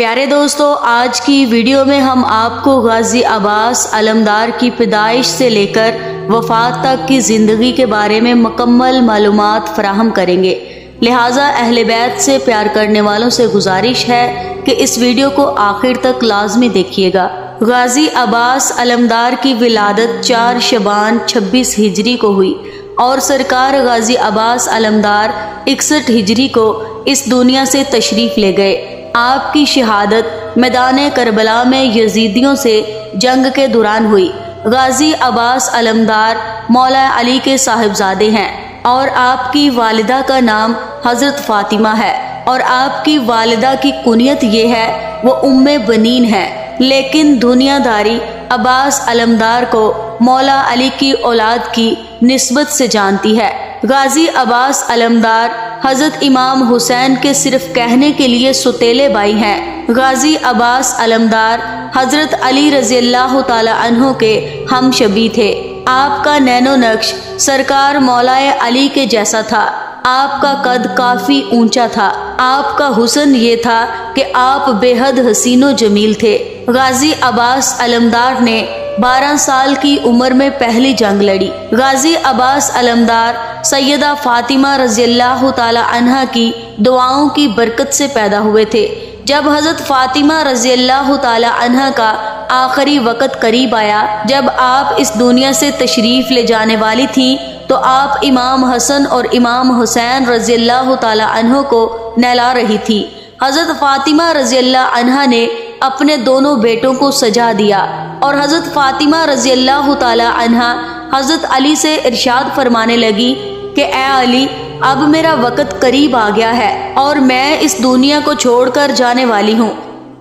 پیارے دوستو، آج کی ویڈیو میں ہم آپ کو غازی عباس علمدار کی پیدائش سے لے کر وفات تک کی زندگی کے بارے میں مکمل معلومات فراہم کریں گے، لہٰذا اہل بیت سے پیار کرنے والوں سے گزارش ہے کہ اس ویڈیو کو آخر تک لازمی دیکھیے گا۔ غازی عباس علمدار کی ولادت 4 شعبان 26 ہجری کو ہوئی اور سرکار غازی عباس علمدار 61 ہجری کو اس دنیا سے تشریف لے گئے۔ آپ کی شہادت میدان کربلا میں یزیدیوں سے جنگ کے دوران ہوئی۔ غازی عباس علمدار مولا علی کے صاحبزادے ہیں اور آپ کی والدہ کا نام حضرت فاطمہ ہے، اور آپ کی والدہ کی کنیت یہ ہے وہ ام بنین ہے، لیکن دنیا داری عباس علمدار کو مولا علی کی اولاد کی نسبت سے جانتی ہے۔ غازی عباس علمدار حضرت امام حسین کے صرف کہنے کے لیے ستیلے بھائی ہیں۔ غازی عباس علمدار حضرت علی رضی اللہ تعالی عنہ کے ہم شبیہ تھے۔ آپ کا نین و نقش سرکار مولا علی کے جیسا تھا۔ آپ کا قد کافی اونچا تھا۔ آپ کا حسن یہ تھا کہ آپ بے حد حسین و جمیل تھے۔ غازی عباس علمدار نے 12 سال کی عمر میں پہلی جنگ لڑی۔ غازی عباس علمدار سیدہ فاطمہ رضی اللہ تعالی عنہا کی دعاؤں کی برکت سے پیدا ہوئے تھے۔ جب حضرت فاطمہ رضی اللہ تعالی عنہا کا آخری وقت قریب آیا، جب آپ اس دنیا سے تشریف لے جانے والی تھیں، تو آپ امام حسن اور امام حسین رضی اللہ تعالی عنہ کو نہلا رہی تھی۔ حضرت فاطمہ رضی اللہ عنہا نے اپنے دونوں بیٹوں کو سجا دیا اور حضرت فاطمہ رضی اللہ تعالی عنہا حضرت علی سے ارشاد فرمانے لگی کہ اے علی، اب میرا وقت قریب آ گیا ہے اور میں اس دنیا کو چھوڑ کر جانے والی ہوں۔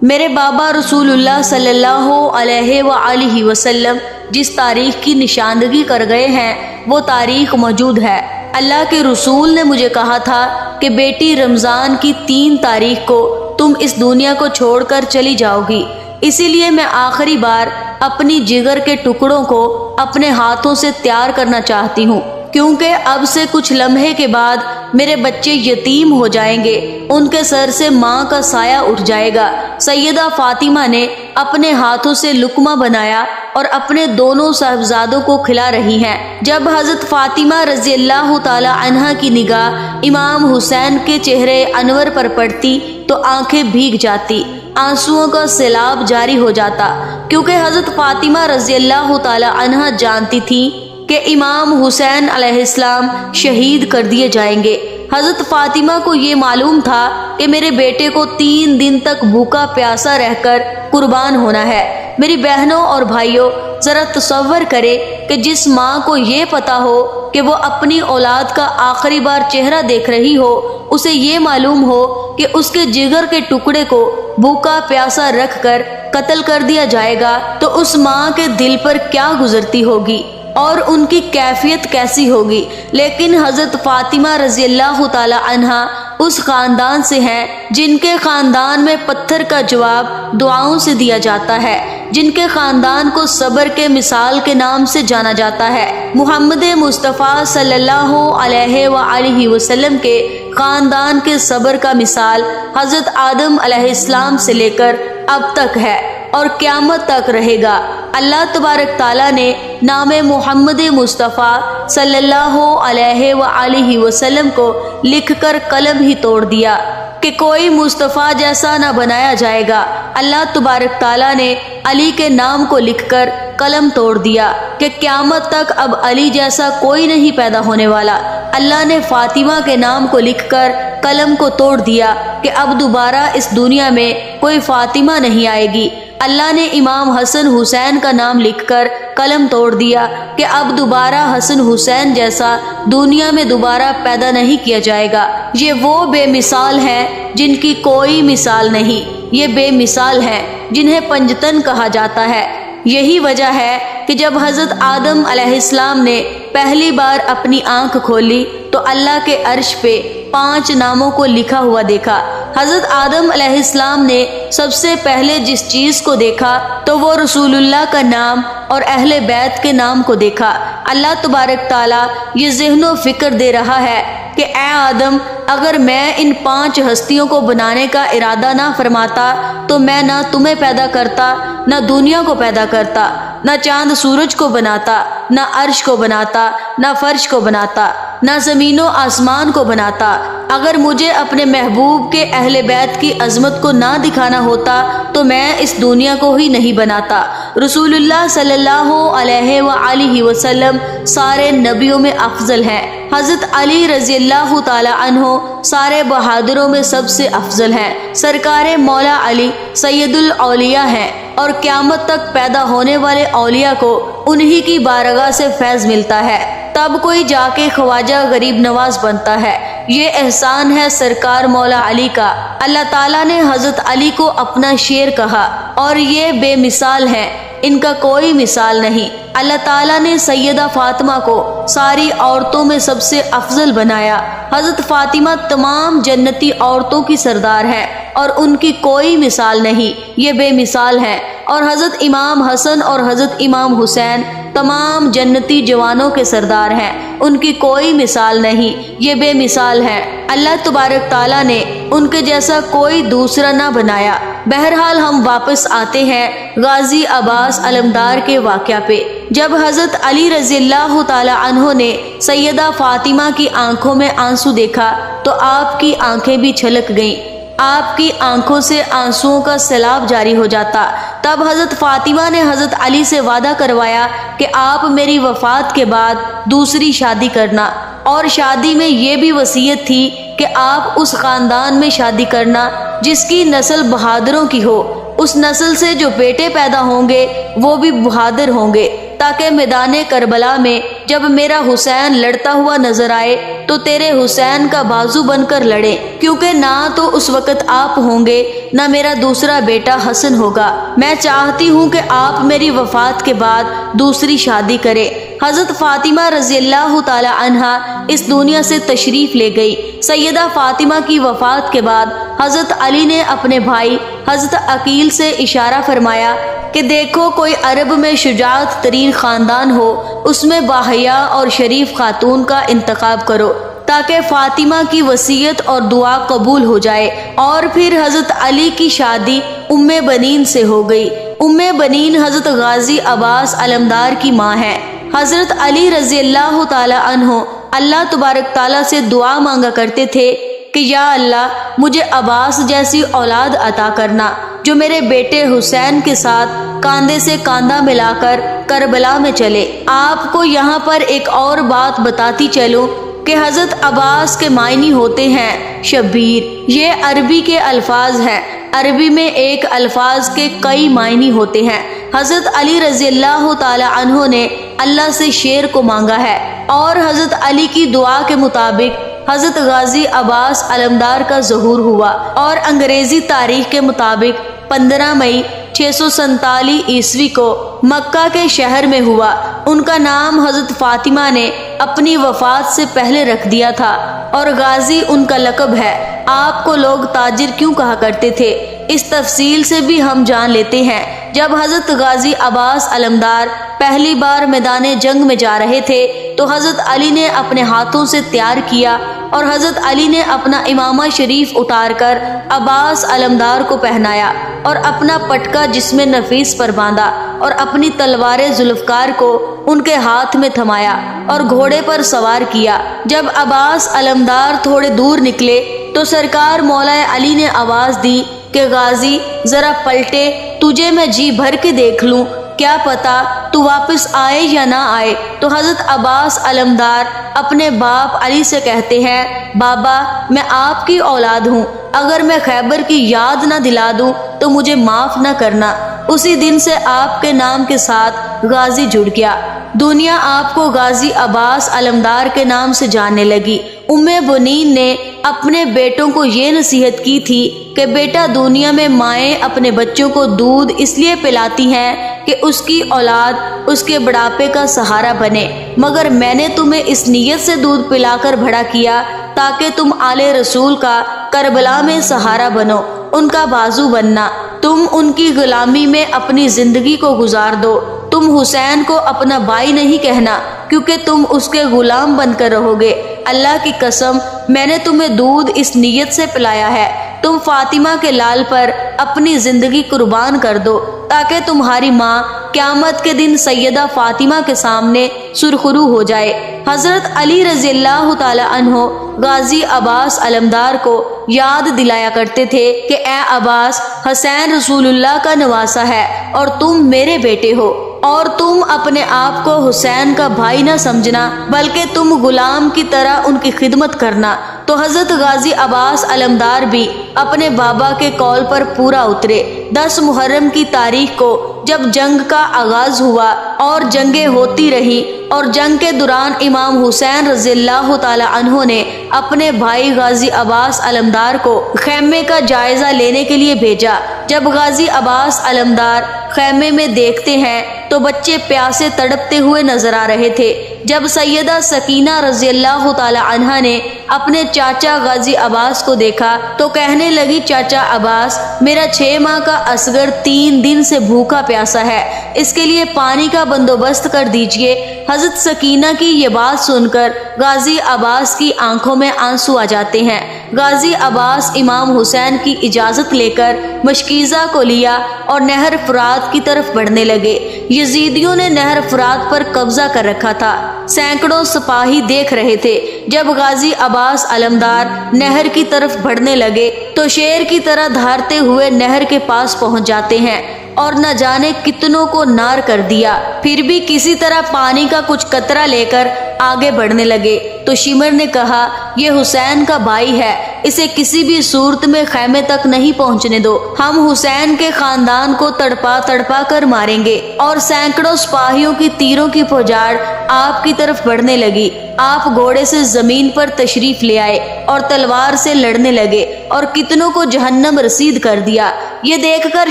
میرے بابا رسول اللہ صلی اللہ علیہ وآلہ وسلم جس تاریخ کی نشاندہی کر گئے ہیں وہ تاریخ موجود ہے۔ اللہ کے رسول نے مجھے کہا تھا کہ بیٹی رمضان کی 3 تاریخ کو تم اس دنیا کو چھوڑ کر چلی جاؤ گی، اسی لیے میں آخری بار اپنی جگر کے ٹکڑوں کو اپنے ہاتھوں سے تیار کرنا چاہتی ہوں، کیونکہ اب سے کچھ لمحے کے بعد میرے بچے یتیم ہو جائیں گے، ان کے سر سے ماں کا سایہ اٹھ جائے گا۔ سیدہ فاطمہ نے اپنے ہاتھوں سے لقمہ بنایا اور اپنے دونوں صاحبزادوں کو کھلا رہی ہیں۔ جب حضرت فاطمہ رضی اللہ تعالی عنہا کی نگاہ امام حسین کے چہرے انور پر پڑتی تو آنکھیں بھیگ جاتی، آنسوؤں کا سیلاب جاری ہو جاتا، کیونکہ حضرت فاطمہ رضی اللہ تعالی عنہا جانتی تھی کہ امام حسین علیہ السلام شہید کر دیے جائیں گے۔ حضرت فاطمہ کو یہ معلوم تھا کہ میرے بیٹے کو 3 دن تک بھوکا پیاسا رہ کر قربان ہونا ہے۔ میری بہنوں اور بھائیوں، ذرا تصور کرے کہ جس ماں کو یہ پتا ہو کہ وہ اپنی اولاد کا آخری بار چہرہ دیکھ رہی ہو، اسے یہ معلوم ہو کہ اس کے جگر کے ٹکڑے کو بھوکا پیاسا رکھ کر قتل کر دیا جائے گا، تو اس ماں کے دل پر کیا گزرتی ہوگی اور ان کی کیفیت کیسی ہوگی۔ لیکن حضرت فاطمہ رضی اللہ تعالی عنہا اس خاندان سے ہیں جن کے خاندان میں پتھر کا جواب دعاؤں سے دیا جاتا ہے، جن کے خاندان کو صبر کے مثال کے نام سے جانا جاتا ہے۔ محمد مصطفیٰ صلی اللہ علیہ وآلہ وسلم کے خاندان کے صبر کا مثال حضرت آدم علیہ السلام سے لے کر اب تک ہے اور قیامت تک رہے گا۔ اللہ تبارک تعالیٰ نے نام محمد مصطفیٰ صلی اللہ علیہ وآلہ وسلم کو لکھ کر قلم ہی توڑ دیا کہ کوئی مصطفیٰ جیسا نہ بنایا جائے گا۔ اللہ تبارک تعالیٰ نے علی کے نام کو لکھ کر قلم توڑ دیا کہ قیامت تک اب علی جیسا کوئی نہیں پیدا ہونے والا۔ اللہ نے فاطمہ کے نام کو لکھ کر قلم کو توڑ دیا کہ اب دوبارہ اس دنیا میں کوئی فاطمہ نہیں آئے گی۔ اللہ نے امام حسن حسین کا نام لکھ کر قلم توڑ دیا کہ اب دوبارہ حسن حسین جیسا دنیا میں دوبارہ پیدا نہیں کیا جائے گا۔ یہ وہ بے مثال ہیں جن کی کوئی مثال نہیں، یہ بے مثال ہیں جنہیں پنجتن کہا جاتا ہے۔ یہی وجہ ہے کہ جب حضرت آدم علیہ السلام نے پہلی بار اپنی آنکھ کھولی تو اللہ کے عرش پہ 5 ناموں کو لکھا ہوا دیکھا۔ حضرت آدم علیہ السلام نے سب سے پہلے جس چیز کو دیکھا تو وہ رسول اللہ کا نام اور اہل بیت کے نام کو دیکھا۔ اللہ تبارک تعالیٰ یہ ذہن و فکر دے رہا ہے کہ کہ اے آدم، اگر میں ان 5 ہستیوں کو بنانے کا ارادہ نہ فرماتا تو میں نہ تمہیں پیدا کرتا، نہ دنیا کو پیدا کرتا، نہ چاند سورج کو بناتا، نہ عرش کو بناتا، نہ فرش کو بناتا، نہ زمین و آسمان کو بناتا۔ اگر مجھے اپنے محبوب کے اہل بیت کی عظمت کو نہ دکھانا ہوتا تو میں اس دنیا کو ہی نہیں بناتا۔ رسول اللہ صلی اللہ علیہ وآلہ وسلم سارے نبیوں میں افضل ہیں۔ حضرت علی رضی اللہ تعالی عنہ سارے بہادروں میں سب سے افضل ہیں۔ سرکار مولا علی سید الاولیاء ہیں اور قیامت تک پیدا ہونے والے اولیاء کو انہی کی بارگاہ سے فیض ملتا ہے، تب کوئی جا کے خواجہ غریب نواز بنتا ہے۔ یہ احسان ہے سرکار مولا علی کا۔ اللہ تعالیٰ نے حضرت علی کو اپنا شیر کہا اور یہ بے مثال ہیں، ان کا کوئی مثال نہیں۔ اللہ تعالیٰ نے سیدہ فاطمہ کو ساری عورتوں میں سب سے افضل بنایا۔ حضرت فاطمہ تمام جنتی عورتوں کی سردار ہیں اور ان کی کوئی مثال نہیں، یہ بے مثال ہیں۔ اور حضرت امام حسن اور حضرت امام حسین تمام جنتی جوانوں کے سردار ہیں، ان کی کوئی مثال نہیں، یہ بے مثال ہیں۔ اللہ تبارک تعالیٰ نے ان کے جیسا کوئی دوسرا نہ بنایا۔ بہرحال ہم واپس آتے ہیں غازی عباس علمدار کے واقعہ پہ۔ جب حضرت علی رضی اللہ تعالی عنہ نے سیدہ فاطمہ کی آنکھوں میں آنسو دیکھا تو آپ کی آنکھیں بھی چھلک گئیں، آپ کی آنکھوں سے آنسوؤں کا سیلاب جاری ہو جاتا۔ تب حضرت فاطمہ نے حضرت علی سے وعدہ کروایا کہ آپ میری وفات کے بعد دوسری شادی کرنا، اور شادی میں یہ بھی وصیت تھی کہ آپ اس خاندان میں شادی کرنا جس کی نسل بہادروں کی ہو، اس نسل سے جو بیٹے پیدا ہوں گے وہ بھی بہادر ہوں گے، تاکہ میدان کربلا میں جب میرا حسین لڑتا ہوا نظر آئے تو تیرے حسین کا بازو بن کر لڑے، کیونکہ نہ تو اس وقت آپ ہوں گے نہ میرا دوسرا بیٹا حسن ہوگا۔ میں چاہتی ہوں کہ آپ میری وفات کے بعد دوسری شادی کریں۔ حضرت فاطمہ رضی اللہ تعالی عنہا اس دنیا سے تشریف لے گئی۔ سیدہ فاطمہ کی وفات کے بعد حضرت علی نے اپنے بھائی حضرت عقیل سے اشارہ فرمایا کہ دیکھو کوئی عرب میں شجاعت ترین خاندان ہو، اس میں باحیا اور شریف خاتون کا انتخاب کرو تاکہ فاطمہ کی وصیت اور دعا قبول ہو جائے۔ اور پھر حضرت علی کی شادی ام بنین سے ہو گئی۔ ام بنین حضرت غازی عباس علمدار کی ماں ہے۔ حضرت علی رضی اللہ تعالی عنہ اللہ تبارک تعالیٰ سے دعا مانگا کرتے تھے کہ یا اللہ مجھے عباس جیسی اولاد عطا کرنا جو میرے بیٹے حسین کے ساتھ کاندھے سے کاندھا ملا کر کربلا میں چلے۔ آپ کو یہاں پر ایک اور بات بتاتی چلوں کہ حضرت عباس کے معنی ہوتے ہیں شبیر۔ یہ عربی کے الفاظ ہیں، عربی میں ایک الفاظ کے کئی معنی ہوتے ہیں۔ حضرت علی رضی اللہ تعالی عنہ نے اللہ سے شیر کو مانگا ہے، اور حضرت علی کی دعا کے مطابق حضرت غازی عباس علمدار کا ظہور ہوا، اور انگریزی تاریخ کے مطابق 15 مئی 647 عیسوی کو مکہ کے شہر میں ہوا۔ ان کا نام حضرت فاطمہ نے اپنی وفات سے پہلے رکھ دیا تھا، اور غازی ان کا لقب ہے۔ آپ کو لوگ تاجر کیوں کہا کرتے تھے، اس تفصیل سے بھی ہم جان لیتے ہیں۔ جب حضرت غازی عباس علمدار پہلی بار میدان جنگ میں جا رہے تھے تو حضرت علی نے اپنے ہاتھوں سے تیار کیا، اور حضرت علی نے اپنا امامہ شریف اتار کر عباس علمدار کو پہنایا، اور اپنا پٹکا جسم نفیس پر باندھا، اور اپنی تلوار ذوالفقار کو ان کے ہاتھ میں تھمایا اور گھوڑے پر سوار کیا۔ جب عباس علمدار تھوڑے دور نکلے تو سرکار مولا علی نے آواز دی کہ غازی ذرا پلٹے، تجھے میں جی بھر کے دیکھ لوں، کیا پتا تو واپس آئے یا نہ آئے۔ تو حضرت عباس علمدار اپنے باپ علی سے کہتے ہیں بابا میں آپ کی اولاد ہوں، اگر میں خیبر کی یاد نہ دلا دوں تو مجھے معاف نہ کرنا۔ اسی دن سے آپ کے نام کے ساتھ غازی جڑ گیا۔ دنیا آپ کو غازی عباس علمدار کے نام سے جاننے لگی۔ ام بنین نے اپنے بیٹوں کو یہ نصیحت کی تھی کہ بیٹا دنیا میں مائیں اپنے بچوں کو دودھ اس لیے پلاتی ہیں کہ اس کی اولاد اس کے بڑھاپے کا سہارا بنے، مگر میں نے تمہیں اس نیت سے دودھ پلا کر بڑا کیا تاکہ تم آل رسول کا کربلا میں سہارا بنو، ان کا بازو بننا، تم ان کی غلامی میں اپنی زندگی کو گزار دو۔ تم حسین کو اپنا بھائی نہیں کہنا کیونکہ تم اس کے غلام بن کر رہو گے۔ اللہ کی قسم میں نے تمہیں دودھ اس نیت سے پلایا ہے تم فاطمہ کے لال پر اپنی زندگی قربان کر دو تاکہ تمہاری ماں قیامت کے دن سیدہ فاطمہ کے سامنے سرخرو ہو جائے۔ حضرت علی رضی اللہ تعالی عنہ غازی عباس علمدار کو یاد دلایا کرتے تھے کہ اے عباس، حسین رسول اللہ کا نواسہ ہے اور تم میرے بیٹے ہو، اور تم اپنے آپ کو حسین کا بھائی نہ سمجھنا بلکہ تم غلام کی طرح ان کی خدمت کرنا۔ تو حضرت غازی عباس علمدار بھی اپنے بابا کے قول پر پورا اترے۔ 10 محرم کی تاریخ کو جب جنگ کا آغاز ہوا اور جنگیں ہوتی رہی اور جنگ کے دوران امام حسین رضی اللہ تعالی عنہ نے اپنے بھائی غازی عباس علمدار کو خیمے کا جائزہ لینے کے لیے بھیجا۔ جب غازی عباس علمدار خیمے میں دیکھتے ہیں تو بچے پیاسے تڑپتے ہوئے نظر آ رہے تھے۔ جب سیدہ سکینہ رضی اللہ تعالی عنہا نے اپنے چاچا غازی عباس کو دیکھا تو کہنے لگی، چاچا عباس، میرا 6 ماہ کا اصغر 3 دن سے بھوکا پیاسا ہے، اس کے لیے پانی کا بندوبست کر دیجئے۔ حضرت سکینہ کی یہ بات سن کر غازی عباس کی آنکھوں میں آنسو آ جاتے ہیں۔ غازی عباس امام حسین کی اجازت لے کر مشکیزہ کو لیا اور نہر فرات کی طرف بڑھنے لگے۔ یزیدیوں نے نہر فرات پر قبضہ کر رکھا تھا، سینکڑوں سپاہی دیکھ رہے تھے۔ جب غازی عباس علمدار نہر کی طرف بڑھنے لگے تو شیر کی طرح دھارتے ہوئے نہر کے پاس پہنچ جاتے ہیں اور نہ جانے کتنوں کو نار کر دیا، پھر بھی کسی طرح پانی کا کچھ قطرہ لے کر آگے بڑھنے لگے۔ تو شمر نے کہا، یہ حسین کا بھائی ہے، اسے کسی بھی صورت میں خیمے تک نہیں پہنچنے دو، ہم حسین کے خاندان کو تڑپا تڑپا کر ماریں گے۔ اور سینکڑوں سپاہیوں کی تیروں کی پھوجاڑ آپ کی طرف بڑھنے لگی۔ آپ گھوڑے سے زمین پر تشریف لے آئے اور تلوار سے لڑنے لگے اور کتنوں کو جہنم رسید کر دیا۔ یہ دیکھ کر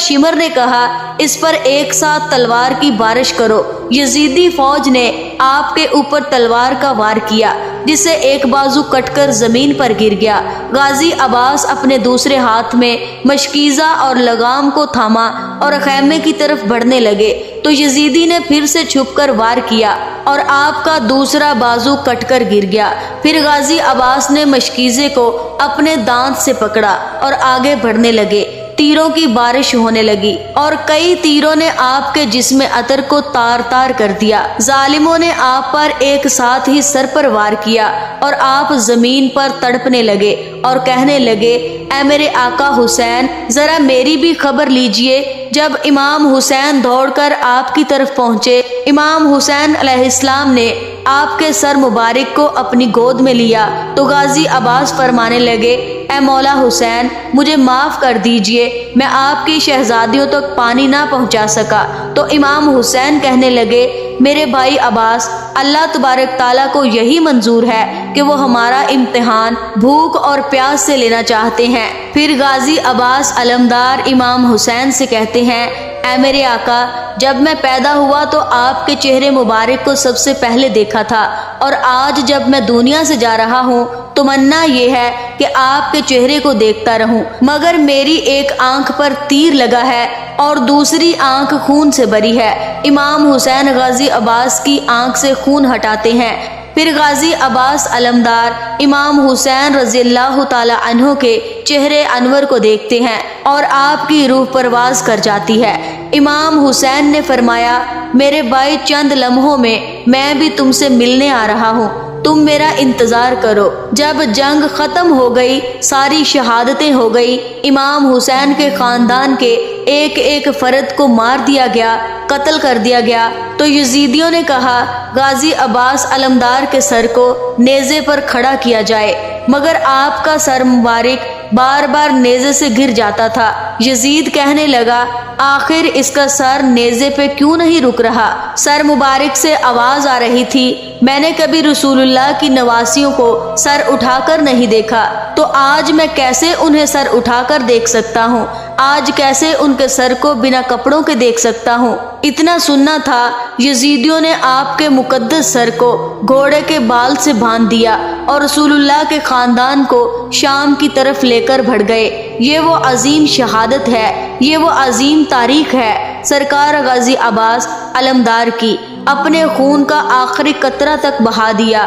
شمر نے کہا، اس پر ایک ساتھ تلوار کی بارش کرو۔ یزیدی فوج نے آپ کے اوپر تلوار کا وار کیا، جس سے ایک بازو کٹ کر زمین پر گر گیا۔ غازی عباس اپنے دوسرے ہاتھ میں مشکیزہ اور لگام کو تھاما اور خیمے کی طرف بڑھنے لگے تو یزیدی نے پھر سے چھپ کر وار کیا اور آپ کا دوسرا بازو کٹ کر گر گیا۔ پھر غازی عباس نے مشکیزے کو اپنے دانت سے پکڑا اور آگے بڑھنے لگے۔ تیروں کی بارش ہونے لگی اور کئی تیروں نے آپ کے جسم عطر کو تار تار کر دیا۔ ظالموں نے آپ پر ایک ساتھ ہی سر پر وار کیا اور آپ زمین پر تڑپنے لگے اور کہنے لگے، اے میرے آقا حسین، ذرا میری بھی خبر لیجئے۔ جب امام حسین دوڑ کر آپ کی طرف پہنچے، امام حسین علیہ السلام نے آپ کے سر مبارک کو اپنی گود میں لیا تو غازی عباس فرمانے لگے، اے مولا حسین، مجھے معاف کر دیجئے، میں آپ کی شہزادیوں تک پانی نہ پہنچا سکا۔ تو امام حسین کہنے لگے، میرے بھائی عباس، اللہ تبارک تعالیٰ کو یہی منظور ہے کہ وہ ہمارا امتحان بھوک اور پیاس سے لینا چاہتے ہیں۔ پھر غازی عباس علمدار امام حسین سے کہتے ہیں، اے میرے آقا، جب میں پیدا ہوا تو آپ کے چہرے مبارک کو سب سے پہلے دیکھا تھا، اور آج جب میں دنیا سے جا رہا ہوں تمنا یہ ہے کہ آپ کے چہرے کو دیکھتا رہوں، مگر میری ایک آنکھ پر تیر لگا ہے اور دوسری آنکھ خون سے بری ہے۔ امام حسین غازی عباس کی آنکھ سے خون ہٹاتے ہیں۔ پھر غازی عباس علمدار امام حسین رضی اللہ تعالی عنہ کے چہرے انور کو دیکھتے ہیں اور آپ کی روح پرواز کر جاتی ہے۔ امام حسین نے فرمایا، میرے بھائی، چند لمحوں میں بھی تم سے ملنے آ رہا ہوں، تم میرا انتظار کرو۔ جب جنگ ختم ہو گئی، ساری شہادتیں ہو گئی، امام حسین کے خاندان کے ایک ایک فرد کو مار دیا گیا، قتل کر دیا گیا، تو یزیدیوں نے کہا غازی عباس علمدار کے سر کو نیزے پر کھڑا کیا جائے، مگر آپ کا سر مبارک بار بار نیزے سے گر جاتا تھا۔ یزید کہنے لگا، آخر اس کا سر نیزے پہ کیوں نہیں رک رہا؟ سر مبارک سے آواز آ رہی تھی، میں نے کبھی رسول اللہ کی نواسیوں کو سر اٹھا کر نہیں دیکھا، تو آج میں کیسے انہیں سر اٹھا کر دیکھ سکتا ہوں؟ آج کیسے ان کے سر کو بنا کپڑوں کے دیکھ سکتا ہوں؟ اتنا سننا تھا، یزیدیوں نے آپ کے مقدس سر کو گھوڑے کے بال سے باندھ دیا اور رسول اللہ کے خاندان کو شام کی طرف لے کر بڑھ گئے۔ یہ وہ عظیم شہادت ہے، یہ وہ عظیم تاریخ ہے سرکار غازی عباس علمدار کی۔ اپنے خون کا آخری قطرہ تک بہا دیا